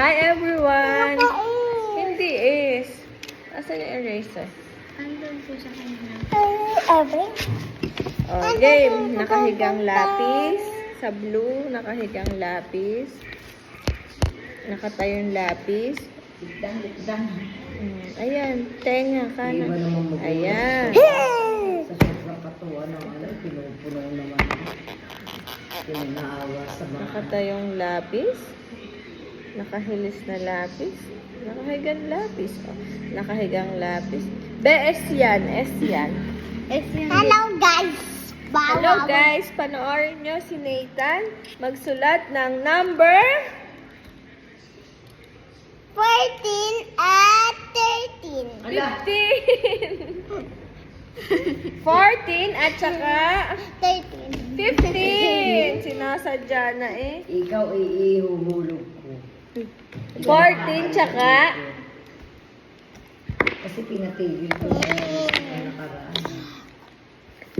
Hi everyone! Hindi is. Asan yung eraser? Andun po sa kanya. Oh, game. Nakahigang lapis. Sa blue, nakahigang lapis. Nakatayong lapis. Likdang. Ayan, tenga, Iba kanan. naman magulat. Ayan. Sa sobrang katuwa ng pinupuno naman. Pinaawa sa mga... Nakatayong lapis. Nakahilis na lapis. Nakahigang lapis. Oh, nakahigang lapis. S yan. Hello guys! Hello guys, panoorin nyo si Nathan magsulat ng number 14 at 13. 15. 14 at saka 13. 15. Sinasadya na eh. Ikaw iihuhulog ko. 14 tsaka Kasi pinatigil ko sa nakaraan.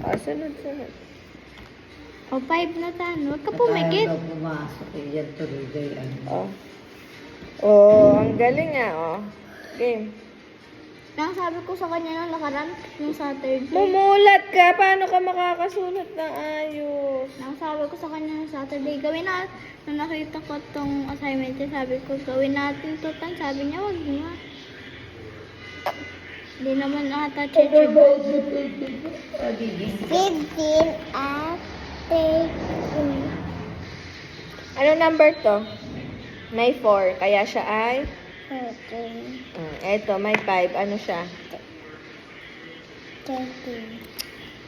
oh, sunod. O, 5 na tayo. Huwag ka At pumikit. ayaw daw pumasok yan tuloy gayan. Oh. Oh, ang galing ah, oh. Game. Nang sabi ko sa kanya nung nakaraan, yung Saturday. Mumulat ka, paano ka makakasulat ng ayos? Nang sabi ko sa kanya nung Saturday, gawin na. Nung nakita ko tong assignment, sabi ko, gawin natin to. Sabi niya, wag niya. Hindi naman ata cheche. 15 at 13. Ano number to? May 4, kaya siya ay? 13. Eto, may 5. Ano siya? 13.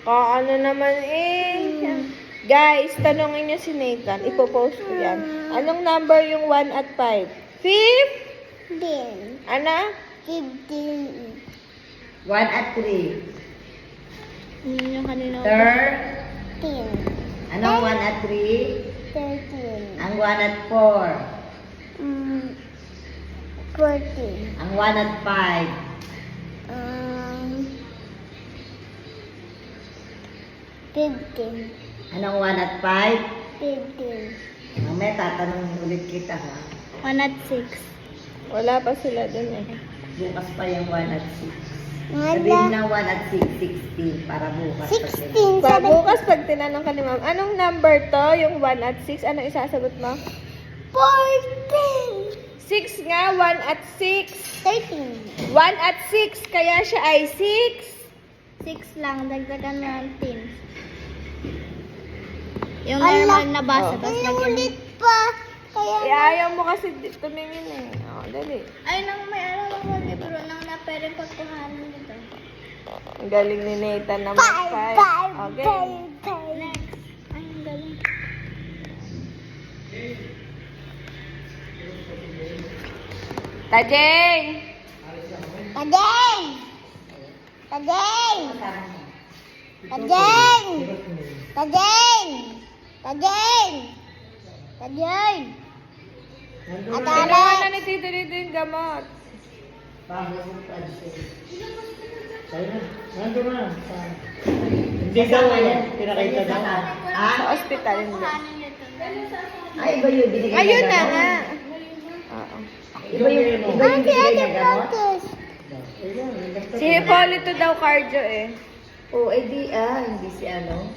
Ano naman eh. Guys, tanongin niyo si Nathan. Ipopost ko yan. Anong number yung 1 at 5? 5? Din. Ano? 15. 1 at 3. Yun yung kanina. 13. Anong 1 at 3? 13. Ang 1 at 4. 14. Ang 1 at 5. 15. Anong 1 at 5? 15. Mamaya tatanungin ulit kita ha. 1 at 6. Wala pa sila dun eh. Bukas pa yung 1 at 6. Sabihin na 1 at 6, 16 para bukas. 16. Bukas pag tinanong ka ni ma'am, anong number to? Yung 1 at 6? Anong isasagot mo? 14. 6 nga, 1 at 6. 13. 1 at 6, kaya siya ay 6. 6 lang. Dagdagan mo ng teams. Yung normal na basa. Tapos ulit pa. Kaya Ayaw mo kasi tumingin eh. Oh, dali. ay nang may alam ako libro nang na pwede pagkuhanan nito. Ang galing ni Nathan naman. 5. Okay. Next. Ay, ang galing. Tajeng! Kadeng! Kadeng! Kadeng! Kadeng! Kadeng! Kadeng! Dalawa na ni Tito dito yung gamot. Hindi daw yan. Pinakita daw. Sa ospital nila. Ay, iba yun. Binigay Ayun na na gamot. nga. Oo. Iba yung binigay na gamot. Si Hippolito daw cardio eh. Oo, hindi si ano.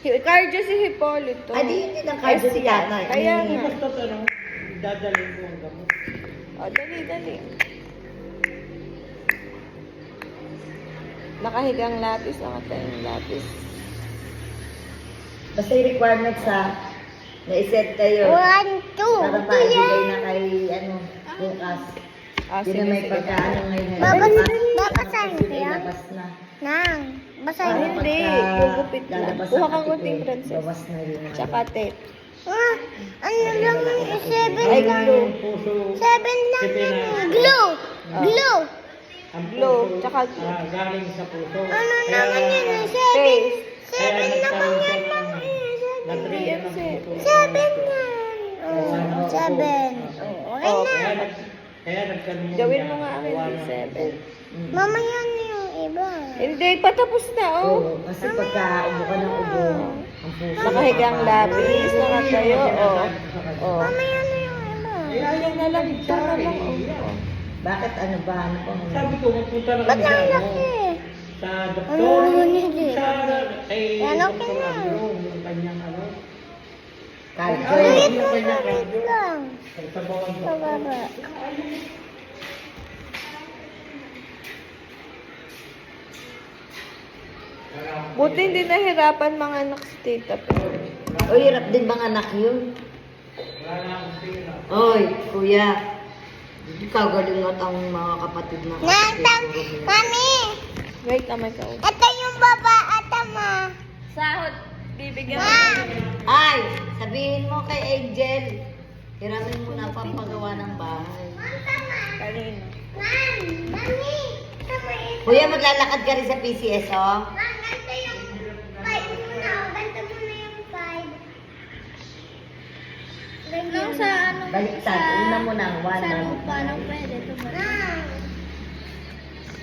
Cardio si Hippolito. Hindi ng cardio si Yana. Kaya Ni- nga. Dadalhin ko ang gamot. O, dali. Nakahigang lapis, nakatayong lapis. Basta yung requirements na-set kayo. 1, 2, Para maibigay na kay, bukas. Hindi Sige, na may sige. pagkaano ngayon. Babasahin ko yan? Ilabas na. Nang, basahin Para mo. Hindi, pagka gugupit lang. lalabas Kuha ang kang kunting atike, princess. bawas na yun. Tsaka tape. Ano lang yung 7 Ay, lang. glue. Puso, 7 lang yun. Glue. Glue. ang Glue, puso, tsaka glue. galing sa puso. Ano naman yun? 7. Paste. 7 naman yan. Natriyan ang puso. 7 yan. Oh, 7. Oh, okay na. Kaya nagkaroon Gawin mo nga akin yung 7. Mamaya na yung iba. Hindi, patapos na oh. Oo, kasi pagka ubo ka ng ubo, ang puso. Nakahigang lapis, nakatayo, oh. Oh. Mamaya na yung iba. Ay, ayaw na lang. Ito na lang. Oh. Bakit ano ba? Ano po? Sabi ko, magpunta na Ba't kami ang sa laki? sa Ano doktor. hindi? Sa kay Ano Dr. kaya? Andrew, yung kanyang ano. Cardio. Ay, yung kanyang Wait cardio. lang. Sa bawang Sa baba. Buti hindi nahirapan mga anak si Tita Pe. O, hirap din bang anak yun? Oy, kuya. Kagalingat ang mga kapatid na Mami! Wait, amay ka. Ito yung baba at ama. Sahod. Bibigyan mo. Ay, sabihin mo kay Angel. Hiramin mo na pampagawa ng bahay. Kanino? Mami! Kuya, maglalakad ka rin sa PCS, oh. Ganito yung 5 muna. Ganito muna yung 5. Ganyan. Sa ano? Baliktad. Una mo na, one. Sa lupa nang pwede tumalon.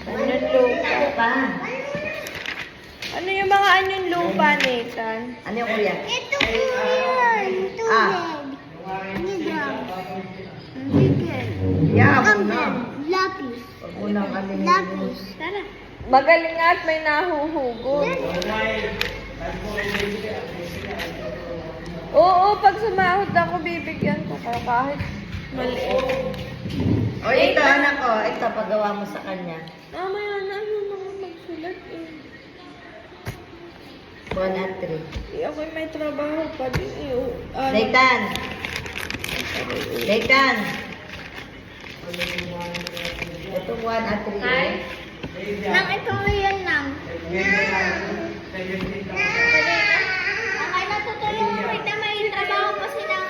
Anong lupa? Ano pa? Ano yung mga anyong lupa, Nathan? Ano yung kuya? Ito po yun. Ah. Nidram. Bigel. Yaw na. Lapis. Huwag mo nang alin. Lapis. Tara. Magaling nga at may nahuhugot. Oo, pag sumahod ako, bibigyan ko ka kahit maliit. O, ito, anak ko. Ito, pagawa mo sa kanya. Mamaya na, ano mga magsulat eh. 1 at 3. Eh, ako'y may trabaho pa din eh. Nathan. Nathan. Ito 1 at 3. Hi? Nang ito yan lang. Okay, natutulungan kita. May trabaho pa si Nang.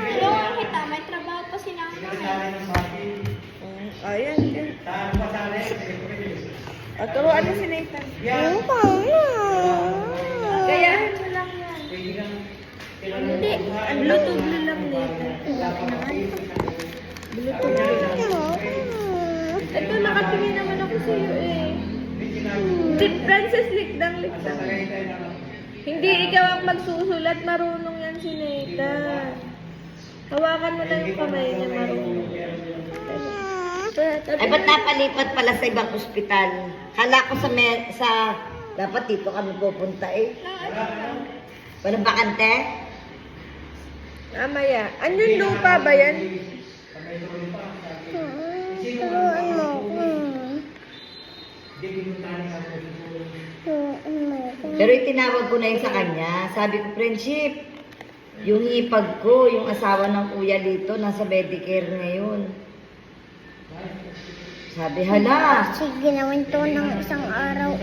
Tulungan kita. May trabaho pa si Nang. Ayan, yan. O, turuan mo si Nathan. Gayahin mo lang yan. Hindi, Bluetooth mo lang Nathan. Bluetooth mo lang. Ito, nakatingin naman ako sa iyo eh. Si Princess Likdang Likdang. Hindi ikaw ang magsusulat, marunong yan si Nathan. Hawakan mo na yung kamay niya, marunong. Ay, ba't napalipat pala sa ibang ospital? Kala ko sa dapat dito kami pupunta eh. Walang bakante? Mamaya. Anyong lupa ba yan? Turuan mo. Pero itinawag ko na yun sa kanya. Sabi ko, friendship, yung hipag ko, yung asawa ng kuya dito, nasa Medicare ngayon. Sabi, hala. Sige, nawin to ng isang araw.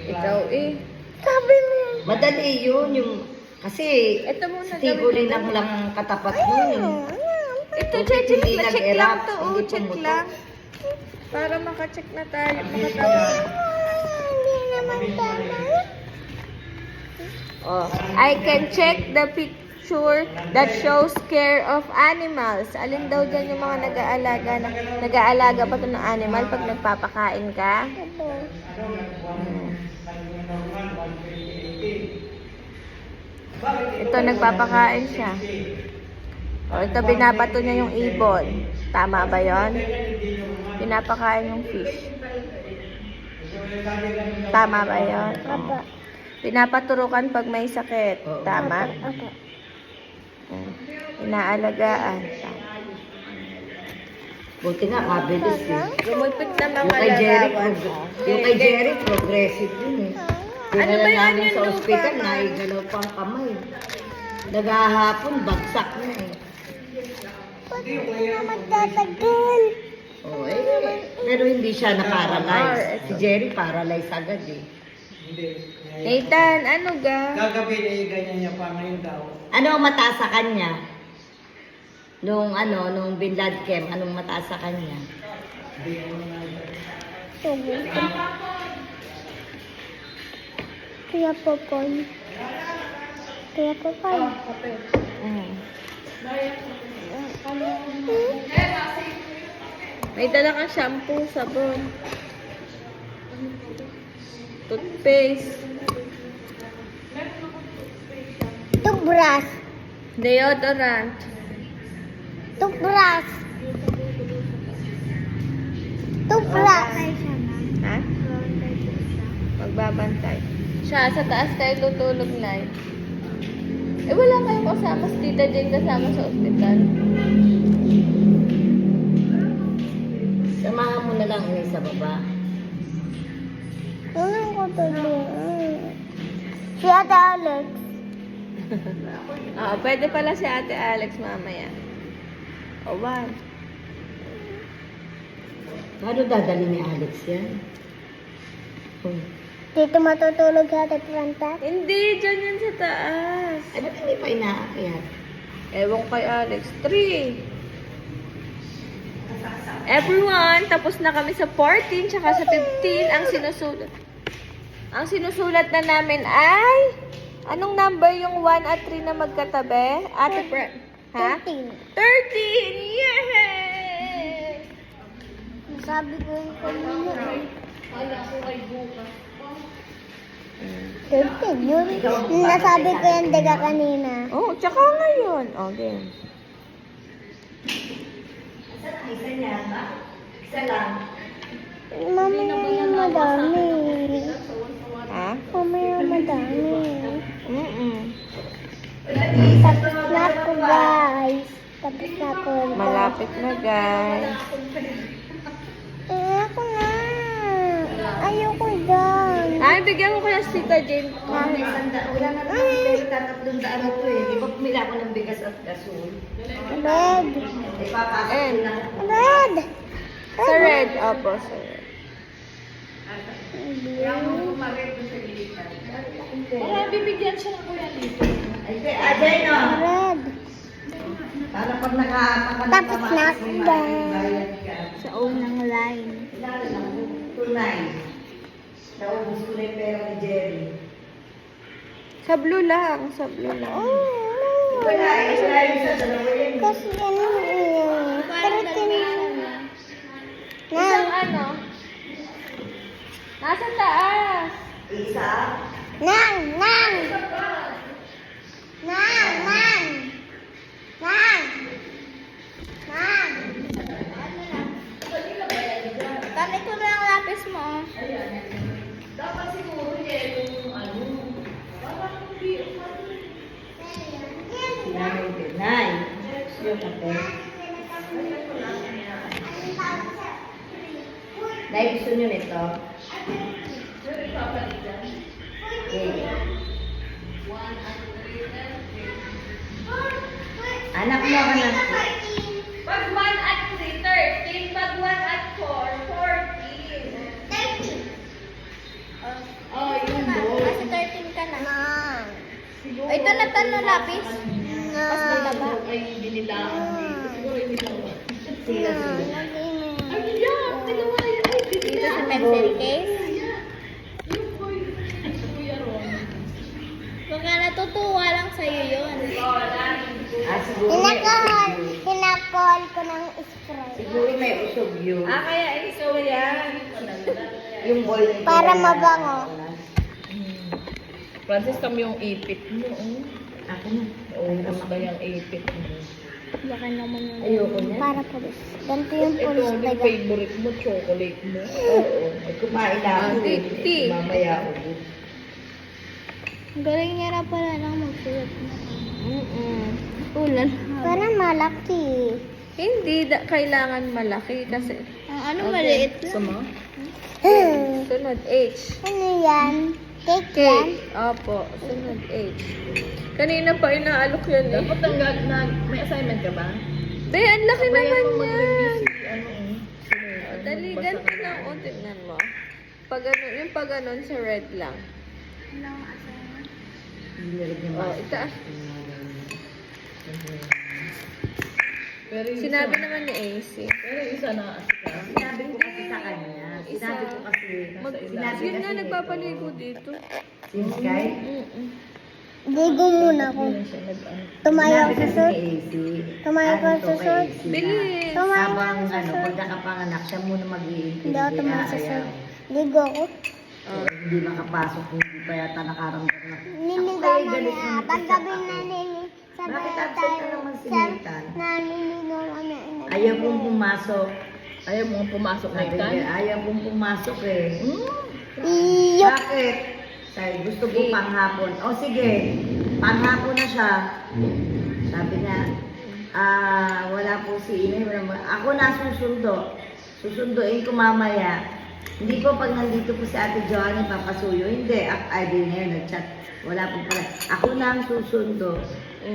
Ikaw eh. Sabi mo. Madali yun, yung, kasi, Ito muna si Tiguli gawin. lang katapat nun eh. Ito, Buti check hindi lang. Check nag-erap, lang to. hindi Check pumutok. lang. Para makacheck na tayo. Makatapos. Hindi naman tama. Oh, I can check the picture that shows care of animals. Alin daw dyan yung mga nag-aalaga pa to ng animal pag nagpapakain ka? Ito, nagpapakain siya. O, ito, binabato niya yung ibon. Tama ba yon? Pinapakain yung fish. Tama ba yon? Apa. Pinapaturukan pag may sakit. Tama? Apa. Inaalagaan. Tama. Buti nga, kabilis eh. Lumipit na Yung mga kay Jerry, larawan. yung kay Jerry, progressive yun eh. Ano Dinala ba yung namin onion sa lupa, ospital, ma? naigalaw pang kamay. Nagahapon, bagsak na eh. Hindi naman tatagal. Oh, pero hindi siya na-paralyze. Si Jerry paralyzed agad eh. Hindi. Nathan, ano ga? Kagabi eh, ganyan niya pa ngayon daw. Ano ang mataas sa kanya? Nung binlad chem, anong mataas sa kanya? Kaya Popoy. Kaya Popoy. Mm. May dala kang shampoo, sabon. Toothpaste. Tubras. Deodorant. Toothbrush. Toothbrush. Ha? Magbabantay. Siya, sa taas tayo tutulog na eh. Wala kayong kasama si Tita Jane kasama sa ospital. Samahan mo na lang ulit sa baba. Ano ko to Si Ate Alex. Oo, pwede pala si Ate Alex mamaya. O, wow. Paano dadali ni Alex yan? Dito matutulog si Ate Franta. Hindi, dyan yan sa taas. Ay, ba't hindi pa inaakyat? Ewan kay Alex. 3. Everyone, tapos na kami sa 14 tsaka sa 15. Ang sinusulat na namin ay... Anong number yung 1 at 3 na magkatabi? Ate Fran. Ha? 13. 13! Yay! Sabi ko yung kanina. 13. Yun. Nasabi ko yan daga kanina. Oh, tsaka ngayon. Oh, game. Isa niya ba? Isa lang. Mamaya madami. Ha? Mamaya madami. Tapos na ako guys. Tapos na ako. Malapit na, guys. Ako na. Ayoko dyan. Ay, bigyan ko kaya si Tita Jane. Wala na naman tatlong daan na to eh. Di ba pumila ko ng bigas at gasol? Red. Ipapasok Eh. ko na. Red. Sa red. Opo, sa red. Ajay no. Red. Para pag nakapagod Tapos na ako guys. bayad ka. Sa unang line. Ilalo lang, tunay. Naubos ko na yung pera ni Jerry. Sa blue lang. Sa blue lang. Wala yung sa dalawa yan. Kasi ano yun. 13. Isang ano? Nasa taas. Isa. Nang! Nang! Nang! Nang! Nang! Nang! Gamit ko na ang lapis mo. Dapat siguro yung ano. Nay. Yung kape. Nay, gusto nyo nito? Okay. Anak mo ka na. Pag 1 at 3, 13. Pag 1 at 4, 14. Oh, yun ba? Kasi 13 ka na. Ay, ito na tanong lapis. Mas mataba. Ay, hindi nila. Siguro hindi nila. Sila. Dito sa pencil case. Baka natutuwa lang sa'yo yun. Siguro may Hinakol ko ng spray. Siguro may usog yun. Kaya iso yan. Yung boy nito. Para mabango. Francis, kami yung ipit mo. Ako na. Ubus ba yung ipit mo? Baka naman yun. Ayoko na. Para pulis. Ganito yung Ito, pulis yung taga. favorite mo, chocolate mo. Oo. Ay, kumain na ako. eh. Tea. Mamaya ubus. Galing niya na pala lang magsulat na. Ulan. Para malaki. Hindi kailangan malaki kasi Ano maliit lang? Sama? sunod H. Ano yan? Cake yan? K. Opo, sunod H. Kanina pa inaalok yan eh. Dapat may assignment ka ba? Be, ang laki Sabayan naman mo yan. mag-review si ano Dali, ganito lang. O, tignan mo. Pag ano, yung pag ganon sa red lang. Hindi rin niya O, itaas. Pero yung Sinabi isa, naman ni AC. pero yung isa na asika. Sinabi ko kasi sa kanya. Sinabi ko kasi. Sinabi Yun nga, kasi nagpapaligo dito. Si Sky. Ligo muna ako. Hindi na siya nag-ano. Tumayo Sinabi ako sa kasi suot. ni AC. Tumayo ka ano sa to kay suot. AC na Bilis. Tumayo habang ka sa ano, suot. pag nakapanganak, siya muna mag-iintindi. Hindi ako tumayo sa suot. Ligo ako. Hindi makapasok, hindi pa yata nakaramdam na. Niligo Ay, na galit niya. mo na Paggabi ako. na nini. Bakit absent na naman si Nathan? Naliligaw kami. Ayaw pong pumasok. Ayaw mo pumasok na Sabi itan? niya, ayaw pong pumasok eh. Iyok. Bakit? Sabi, gusto po panghapon. O sige, panghapon na siya. Sabi niya, wala po si Inay. Ako na susundo. Susunduin ko mamaya. Hindi po pag nandito po si Ate Joanne, papasuyo. Hindi. Ay, di ngayon, nag-chat. Wala po pala. Ako na ang susundo.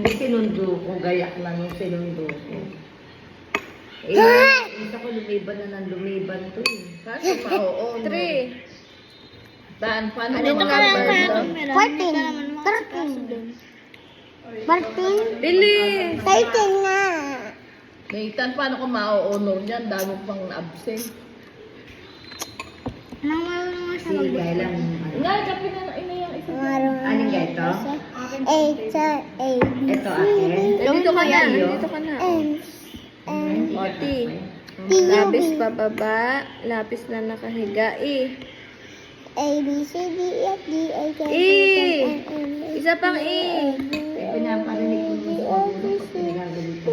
Sinundo ko, gayak na nung sinundo ko. Isa ko lumiban na ng lumiban to eh. Kaso pa, oo. 3. Paano Dito mo ka lang sa nakakwento? 14. 13. Bilis! 13 nga. Nathan, paano ko ma-honor niyan? Dami pang absent. Nang marunong nga siya Sige, dahil lang. Nga, kapin na ina yung isa. Marunong. Alin ka ito? Ito akin. Nandito ka na, Iyo. nandito ka na. Hindi O, ka T. pa. Lapis pababa, lapis na nakahiga. A, B, C, D, E, F, G, H, I, J, K, L, M, N, O, Isa pang E. Pinaparinig ko yung ulo ko. Pinagagalitan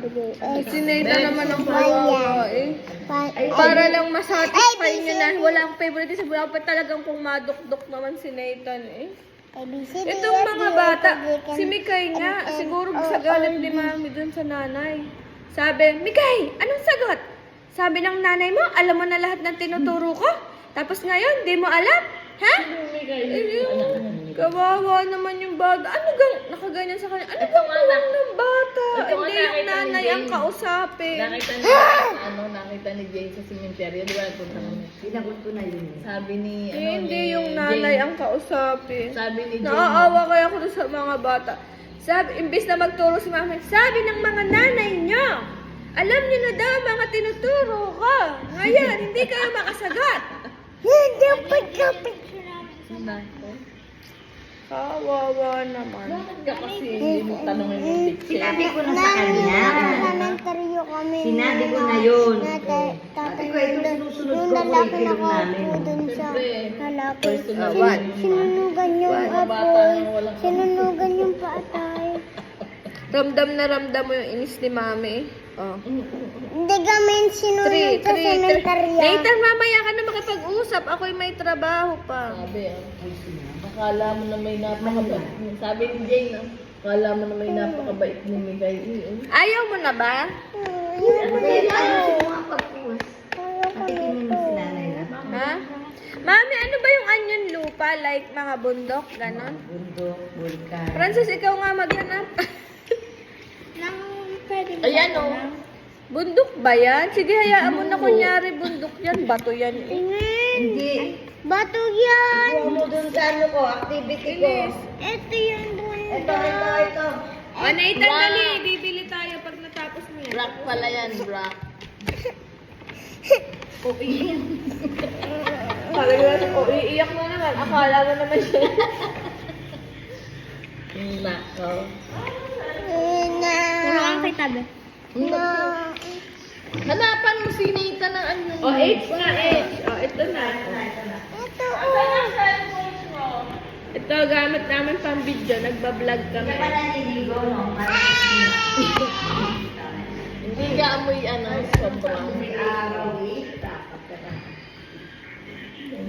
ko. Sineta naman ang kawawa eh. Para lang masatisfy nyo na walang favorite sa bulan pa talagang kung madukdok naman si Nathan eh. A, B, C, D, Itong F, mga G, bata, H, I, J, K, si Mikay nga, L, M, siguro O, sa galit O, ni D. Mami dun sa nanay. Sabi, Mikay, anong sagot? Sabi ng nanay mo, alam mo na lahat ng tinuturo ko? Tapos ngayon, di mo alam? Ha? Kawawa naman yung bata. Ano gang, nakaganyan sa kanya? Ano Ito bang nga, gawin ng bata? ito nga Hindi yung nakita ni nanay ang Jane. kausapin. Nakita ni Jane sa cemetery. Di ba punta kami? Sinagot ko na yun eh. Sabi ni, Hindi ni yung nanay Jane. ang kausapin. Sabi ni Jane. Naaawa kaya ako dun sa mga bata. Sabi, imbis na magturo si mama, sabi ng mga nanay nyo, alam nyo na daw mga tinuturo ko. Ngayon, hindi kayo makasagot. Kawawa naman. Bakit ka kasi hindi mo tanongin yung teacher? Sinabi ko na sa kanya. Elementaryo kami. Sinabi ko na yun. Tatay Ate ko, ito sinusunod yung ko lalaki curriculum namin. nakaupo dun sa Siyempre, lalaki. personal One. yun, Sinunugan yung Mga bata apoy. na walang Sinunugan yung patay. Ramdam na ramdam mo yung inis ni mami. Oh. Hindi kami sinunod 3, sa sementaryo. Nathan, mamaya ka na makipag-usap. Ako'y may trabaho pa. Sabi, akala mo na may napakabait. Sabi ni Jane, akala mo na may napakabait ni Mikay. Ayaw mo na ba? Hindi, ano siya pagpuwas. Patikinin mo si nanay na. Ha? Mami, ano ba yung anyon lupa? Like mga bundok, ganon? Bundok, bulkan. Francis, ikaw nga maghanap. Nang pwede ba? Ayan o. Bundok ba yan? Sige, hayaan mo na kunyari bundok yan. Bato yan eh. Tingin. Hindi. Bato yan. Ikuha mo dun sa ano ko, activity ko. Ito yung bundok. Ito. O, Nathan, dali. Bibili tayo pag natapos mo yan. Rock pala yan, rock. Iiyak mo naman. Akala mo naman siya. Nako. Na. Ano kay tabi? Na. Hanapan mo si Nathan ng ano. O, H na H. O, ito na. Ito oh. Ito, gamit namin pang video. Nagbablog kami. Hindi pa naliligo, no? Hindi ka amoy ano, sobrang. May araw eh.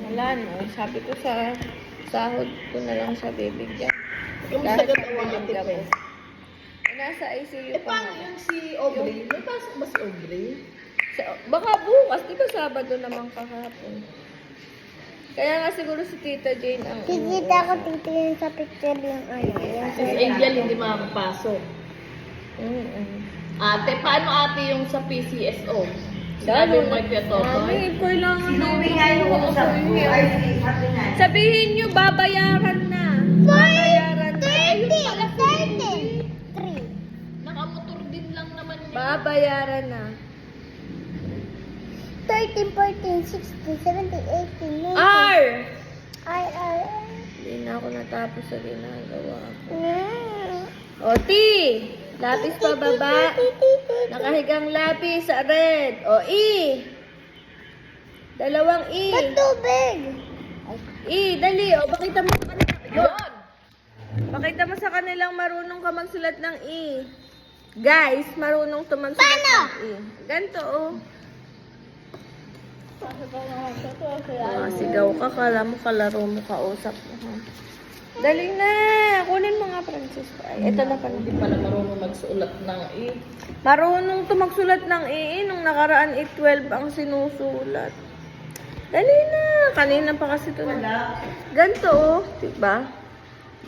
Wala no. Sabi ko sa sahod ko na lang siya bibigyan. Kamusta ka tawa ate pe? Nasa ICU Eh, pa paano nga. yung si Aubrey? May pasok ba si Aubrey? Baka bukas, di ba Sabado naman kahapon? Kaya nga siguro si Tita Jane ang Kikita ko titingin sa picture yung ano. Yung Si Angel hindi makakapasok. Ate, paano ate yung sa PCSO? Sabi mo kay Toto. Mami, kailangan Inuwi nga yung usap ko. Ay, sabi na. Sabihin nyo, babayaran na. Babayaran na. 3. Nakamotor din lang naman niya. Babayaran na. 13, 14, 16, 17, 18, 19. R! Ay. Hindi na ako natapos sa ginagawa ko. Na. O, T! Lapis pa baba. Nakahigang lapis sa red. O, E! Dalawang E. Ba't tubig? E, dali. O, pakita mo sa kanila. Yun! Pakita mo sa kanilang marunong ka magsulat ng E. Guys, marunong to magsulat ng E. Ganito, oh. Sigaw ka, kala mo kalaro mo, kausap mo. Ha? Dali na! Kunin mo nga, Francisco. Ay, ito na pala. Hindi pala marunong magsulat ng E. Marunong to magsulat ng E. Nung nakaraan, 12 ang sinusulat. Dali na! Kanina pa kasi ito na. Ganito, oh. Diba?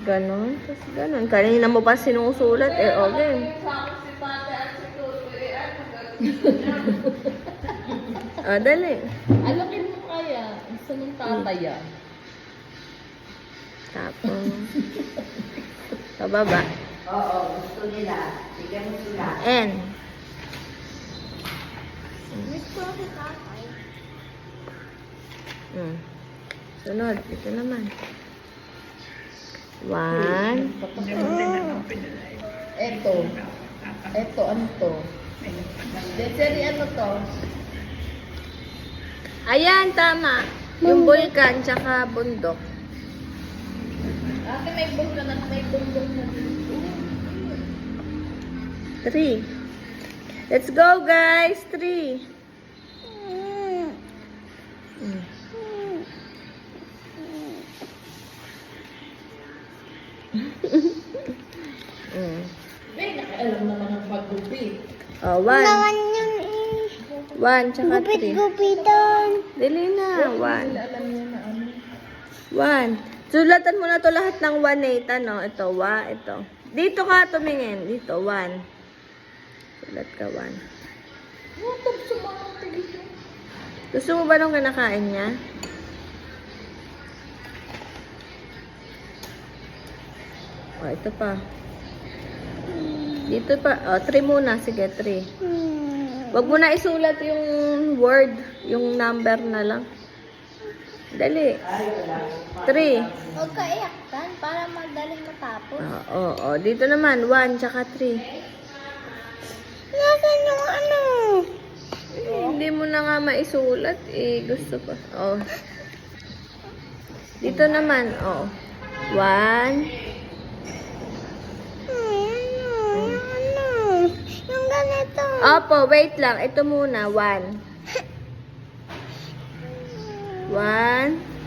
Ganon. Tapos ganon. Kanina mo pa sinusulat. Eh, okay. Dali. Alakin mo kaya. Gusto ng tataya. Tapos, pababa. Oo, gusto nila. Bigyan mo sila. N. Miss ko si tatay. Sunod. Ito naman. 1. Eto. Eto, ano to? Desiree, ano to? Ayan, tama. Yung bulkan, tsaka bundok. Ate, may bulkan at may bundok na dito. 3. Let's go, guys. 3. May nakaalam naman ang pag-gupit. Oh, 1. Naman yun eh. 1, tsaka 3. Gupit-gupitan. Dali na. 1. Sila alam niya na ano. 1. Sulatan mo na to lahat ng 1 na ito, no? Ito, ito. Dito ka tumingin. Dito, 1. Sulat ka 1. Matag sa mga tigil. Gusto mo ba nung kinakain niya? Oh, ito pa. Dito pa. Oh, 3 muna. Sige, 3. Wag mo na isulat yung word, yung number na lang. Dali. 3. Huwag ka iaktan para madaling matapos. Oo. Dito naman, 1 tsaka 3. Nasaan yung ano? Hindi mo na nga maisulat. Gusto pa. Oh. Dito naman, 1. Ano? Yung ganito. Opo, wait lang. Ito muna, 1. 1.